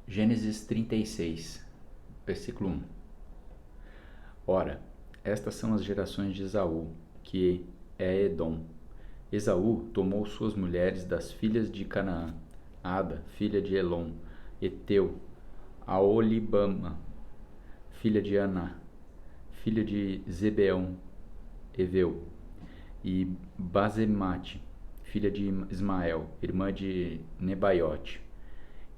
Gênesis 36, versículo 1. Ora, estas são as gerações de Esaú, que é Edom. Esaú tomou suas mulheres das filhas de Canaã, Ada, filha de Elom, Eteu, Aolibama, filha de Aná, filha de Zebeão, Eveu, e Basemate, filha de Ismael, irmã de Nebaiote.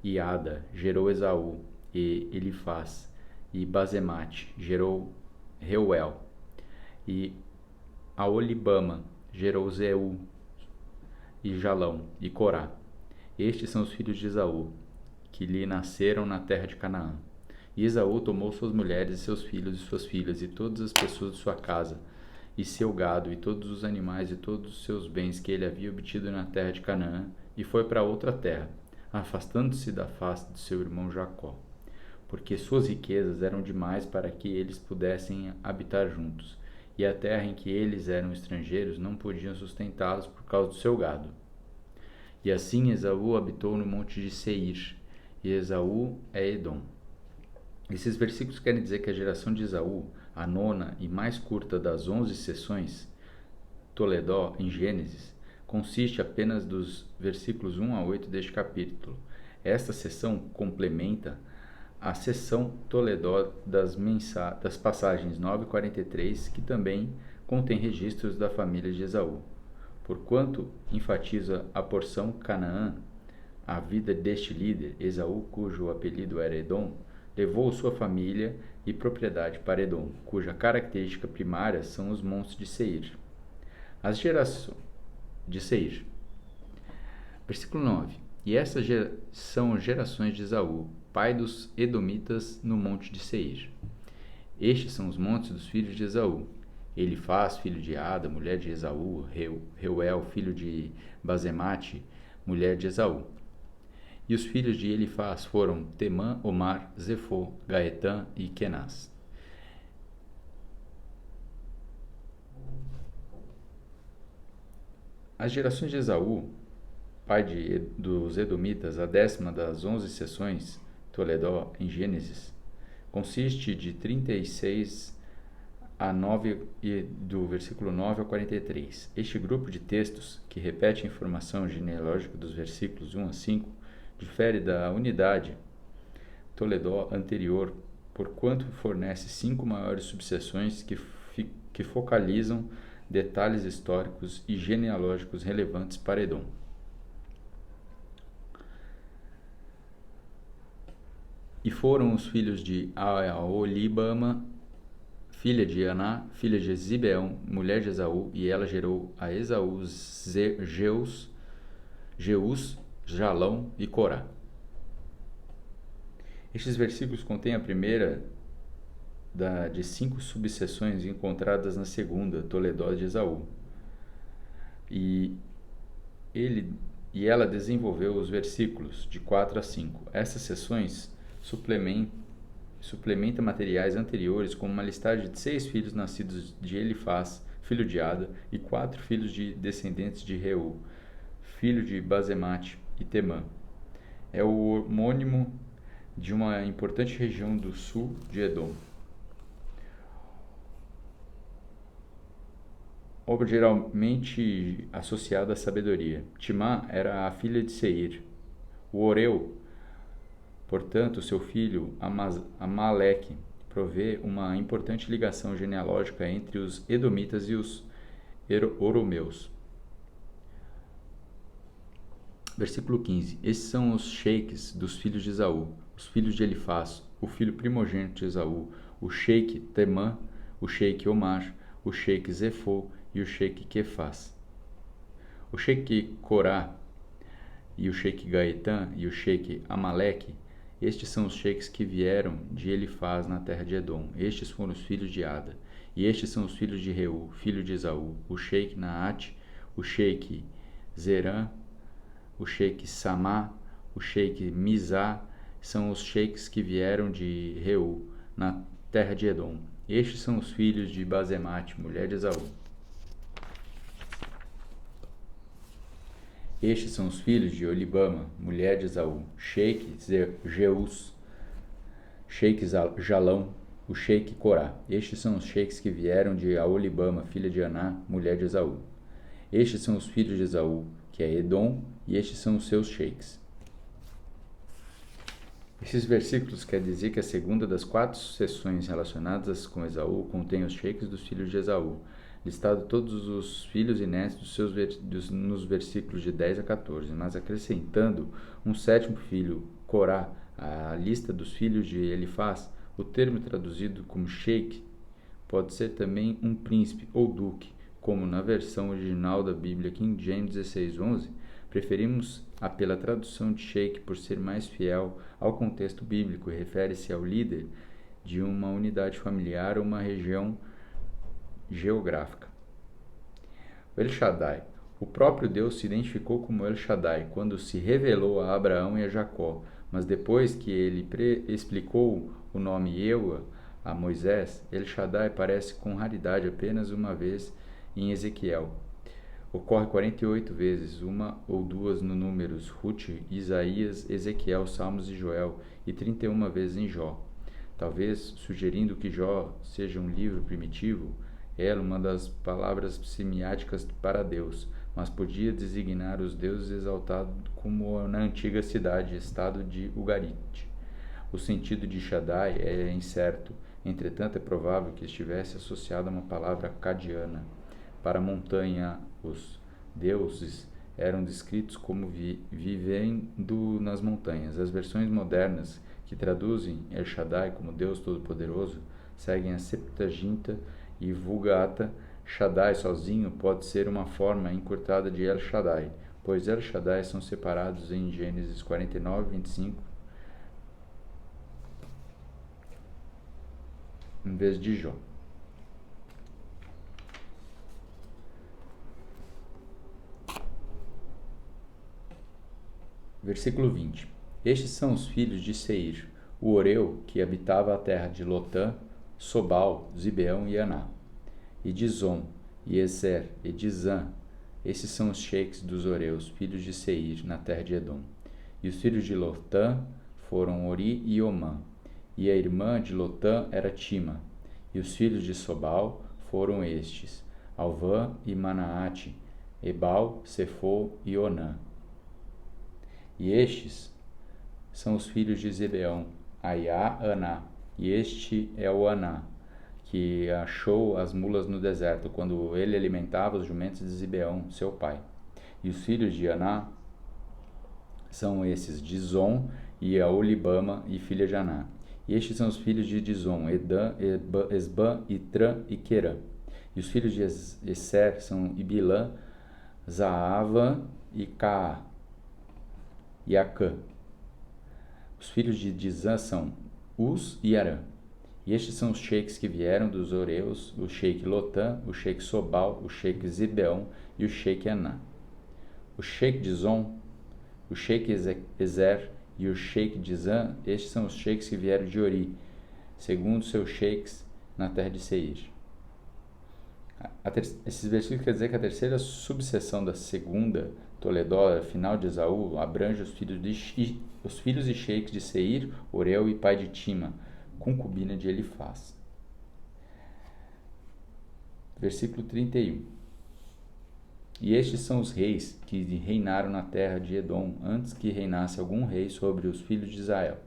E Ada gerou Esaú, e Elifaz, e Basemate gerou Reuel, e Aolibama gerou Zeu, e Jalão, e Corá. Estes são os filhos de Esaú, que lhe nasceram na terra de Canaã. E Esaú tomou suas mulheres, e seus filhos e suas filhas, e todas as pessoas de sua casa, e seu gado, e todos os animais, e todos os seus bens que ele havia obtido na terra de Canaã, e foi para outra terra, afastando-se da face de seu irmão Jacó, porque suas riquezas eram demais para que eles pudessem habitar juntos, e a terra em que eles eram estrangeiros não podiam sustentá-los por causa do seu gado. E assim Esaú habitou no monte de Seir, e Esaú é Edom. Esses versículos querem dizer que a geração de Esaú, a nona e mais curta das 11 seções, Toledó, em Gênesis, consiste apenas dos versículos 1 a 8 deste capítulo. Esta seção complementa a seção Toledó das passagens 9 e 43, que também contém registros da família de Esaú. Porquanto enfatiza a porção Canaã, a vida deste líder, Esaú, cujo apelido era Edom, levou sua família e propriedade para Edom, cuja característica primária são os montes de Seir. As gerações de Seir. Versículo 9. E essas são gerações de Esaú, pai dos Edomitas no monte de Seir. Estes são os montes dos filhos de Esaú. Elifaz, filho de Ada, mulher de Esaú, Reuel, filho de Basemate, mulher de Esaú. E os filhos de Elifaz foram Temã, Omar, Zefô, Gaetã e Kenaz. As gerações de Esaú, pai dos Edomitas, a 10ª das 11 seções, Toledó, em Gênesis, consiste de 36 a 9 e do versículo 9 ao 43. Este grupo de textos, que repete a informação genealógica dos versículos 1 a 5, difere da unidade Toledó anterior, porquanto fornece 5 maiores subseções que focalizam detalhes históricos e genealógicos relevantes para Edom. E foram os filhos de Aolibama, filha de Aná, filha de Zibeão, mulher de Esaú, e ela gerou a Esaú Jeus, Jalão e Corá. Estes versículos contêm a primeira de 5 subseções encontradas na segunda, Toledó de Esaú. E ela desenvolveu os versículos de 4 a 5. Essas seções suplementa materiais anteriores com uma listagem de 6 filhos nascidos de Elifaz, filho de Ada, e 4 filhos de descendentes de Reu, filho de Basemate e Temã. É o homônimo de uma importante região do sul de Edom. Obra geralmente associada à sabedoria. Timã era a filha de Seir. O Oreu, portanto, seu filho Amaleque, provê uma importante ligação genealógica entre os Edomitas e os Oromeus. Versículo 15. Esses são os sheiks dos filhos de Esaú, os filhos de Elifaz, o filho primogênito de Esaú, o sheik Temã, o sheik Omar, o sheik Zefô e o sheik Quefaz. O sheik Corá e o sheik Gaetã e o sheik Amaleque, estes são os sheiks que vieram de Elifaz na terra de Edom. Estes foram os filhos de Ada. E estes são os filhos de Reu, filho de Esaú, o sheik Naate, o sheik Zerã, o sheik Samá, o sheik Mizá, são os sheiks que vieram de Reu, na terra de Edom. Estes são os filhos de Basemate, mulher de Esaú. Estes são os filhos de Olibama, mulher de Esaú, Sheik Jeus, Sheik Jalão, o Sheik Corá. Estes são os sheiks que vieram de Aolibama, filha de Aná, mulher de Esaú. Estes são os filhos de Esaú, que é Edom, e estes são os seus sheiks. Esses versículos quer dizer que a segunda das 4 seções relacionadas com Esaú contém os sheiks dos filhos de Esaú, listado todos os filhos e netos nos versículos de 10 a 14, mas acrescentando um 7º filho, Corá, à lista dos filhos de Elifaz. O termo traduzido como sheik pode ser também um príncipe ou duque, como na versão original da Bíblia King James 16:11. Preferimos pela tradução de sheik por ser mais fiel ao contexto bíblico e refere-se ao líder de uma unidade familiar ou uma região geográfica. El Shaddai. O próprio Deus se identificou como El Shaddai quando se revelou a Abraão e a Jacó, mas depois que ele explicou o nome Ewa a Moisés, El Shaddai aparece com raridade apenas uma vez em Ezequiel. Ocorre 48 vezes, uma ou duas no Números, Ruth, Isaías, Ezequiel, Salmos e Joel, e 31 vezes em Jó. Talvez sugerindo que Jó seja um livro primitivo, ela uma das palavras semiáticas para Deus, mas podia designar os deuses exaltados como na antiga cidade-estado de Ugarit. O sentido de Shaddai é incerto, entretanto é provável que estivesse associado a uma palavra acadiana. Para a montanha, os deuses eram descritos como vivendo nas montanhas. As versões modernas que traduzem El Shaddai como Deus Todo-Poderoso seguem a Septuaginta e Vulgata. Shaddai sozinho pode ser uma forma encurtada de El Shaddai, pois El Shaddai são separados em Gênesis 49, 25, em vez de Jó. Versículo 20. Estes são os filhos de Seir, o Oreu, que habitava a terra de Lotã, Sobal, Zibeão e Aná, e Dizon, e Ezer, e Dizã. Esses são os sheiks dos Oreus, filhos de Seir, na terra de Edom. E os filhos de Lotã foram Ori e Omã, e a irmã de Lotã era Tima. E os filhos de Sobal foram estes, Alvã e Manaate, Ebal, Sefo e Onã. E estes são os filhos de Zibeão, Aiá, Aná. E este é o Aná, que achou as mulas no deserto, quando ele alimentava os jumentos de Zibeão, seu pai. E os filhos de Aná são esses, Dizon e Aolibama, e filha de Aná. E estes são os filhos de Dizon, Edã, Esbã, Itrã e Querã. E os filhos de Eser são Ibilã, Zaava e Caá, e Acã. Os filhos de Dizã são Uz e Arã. E estes são os sheiks que vieram dos Oreus, o sheik Lotã, o sheik Sobal, o sheik Zibeão e o sheik Aná. O sheik Dizon, o sheik Ezer e o sheik Dizã, estes são os sheiks que vieram de Ori, segundo seus sheiks na terra de Seir. Esses versículos quer dizer que a terceira subseção da segunda Toledó, final de Esaú, abrange os filhos e sheiks de Seir, Oreu e pai de Tima, concubina de Elifaz. Versículo 31. E estes são os reis que reinaram na terra de Edom, antes que reinasse algum rei sobre os filhos de Israel.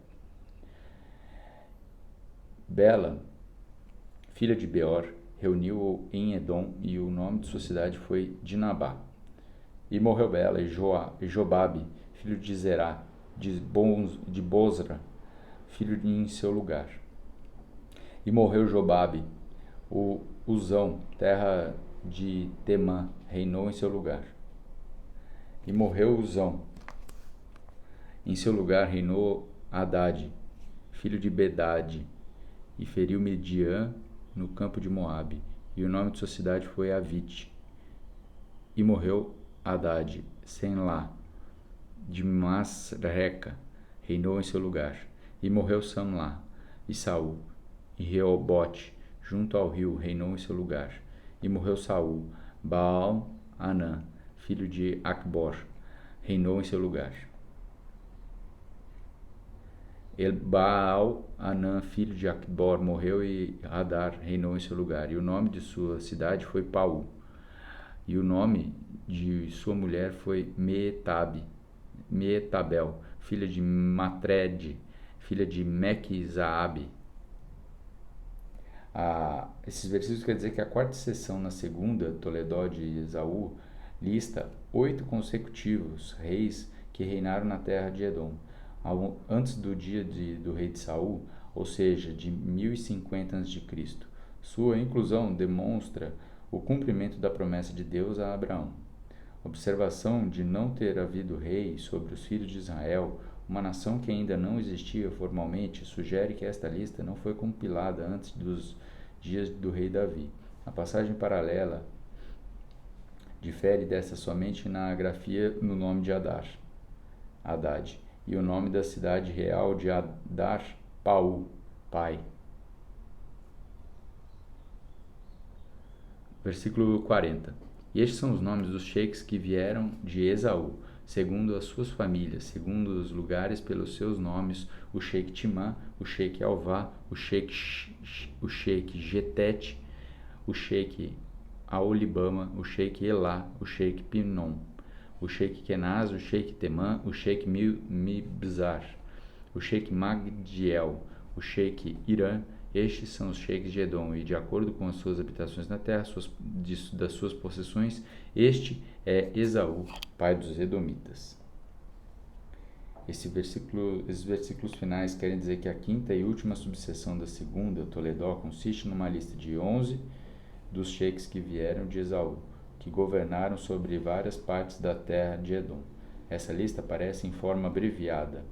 Bela, filha de Beor, reuniu em Edom, e o nome de sua cidade foi Dinabá. E morreu Bela e Jobabe, filho de Zerá, de Bozra, filho em seu lugar. E morreu Jobabe, o Uzão, terra de Temã, reinou em seu lugar. E morreu Uzão. Em seu lugar reinou Haddad, filho de Bedade, e feriu Midian no campo de Moabe. E o nome de sua cidade foi Avite. E morreu Haddad, Senlá, de Masreca, reinou em seu lugar. E morreu Samlá, e Saul, e Reobote, junto ao rio, reinou em seu lugar. E morreu Saul, Baal-Anã, filho de Acbor, reinou em seu lugar. Baal-Anã, filho de Acbor, morreu e Hadar reinou em seu lugar. E o nome de sua cidade foi Paú. E o nome de sua mulher foi Meetabel, filha de Matred, filha de Mequizaabe. Esses versículos quer dizer que a quarta sessão na segunda, Toledó de Esaú, lista 8 consecutivos reis que reinaram na terra de Edom, antes do dia do rei de Saul, ou seja, de 1050 a.C. Sua inclusão demonstra o cumprimento da promessa de Deus a Abraão. Observação de não ter havido rei sobre os filhos de Israel, uma nação que ainda não existia formalmente, sugere que esta lista não foi compilada antes dos dias do rei Davi. A passagem paralela difere dessa somente na grafia no nome de Haddad, e o nome da cidade real de Hadar, Paú, pai. Versículo 40. E estes são os nomes dos sheiks que vieram de Esaú, segundo as suas famílias, segundo os lugares pelos seus nomes: o sheik Timã, o sheik Alvá, o sheik Getete, o sheik Aolibama, o sheik Elá, o sheik Pinom, o sheik Kenaz, o sheik Temã, o sheik Mibzar, o sheik Magdiel, o sheik Irã. Estes são os sheiks de Edom, e de acordo com as suas habitações na terra, das suas possessões, este é Esaú, pai dos Edomitas. Esses versículos finais querem dizer que a quinta e última subseção da segunda, Toledó, consiste numa lista de 11 dos sheiks que vieram de Esaú, que governaram sobre várias partes da terra de Edom. Essa lista aparece em forma abreviada.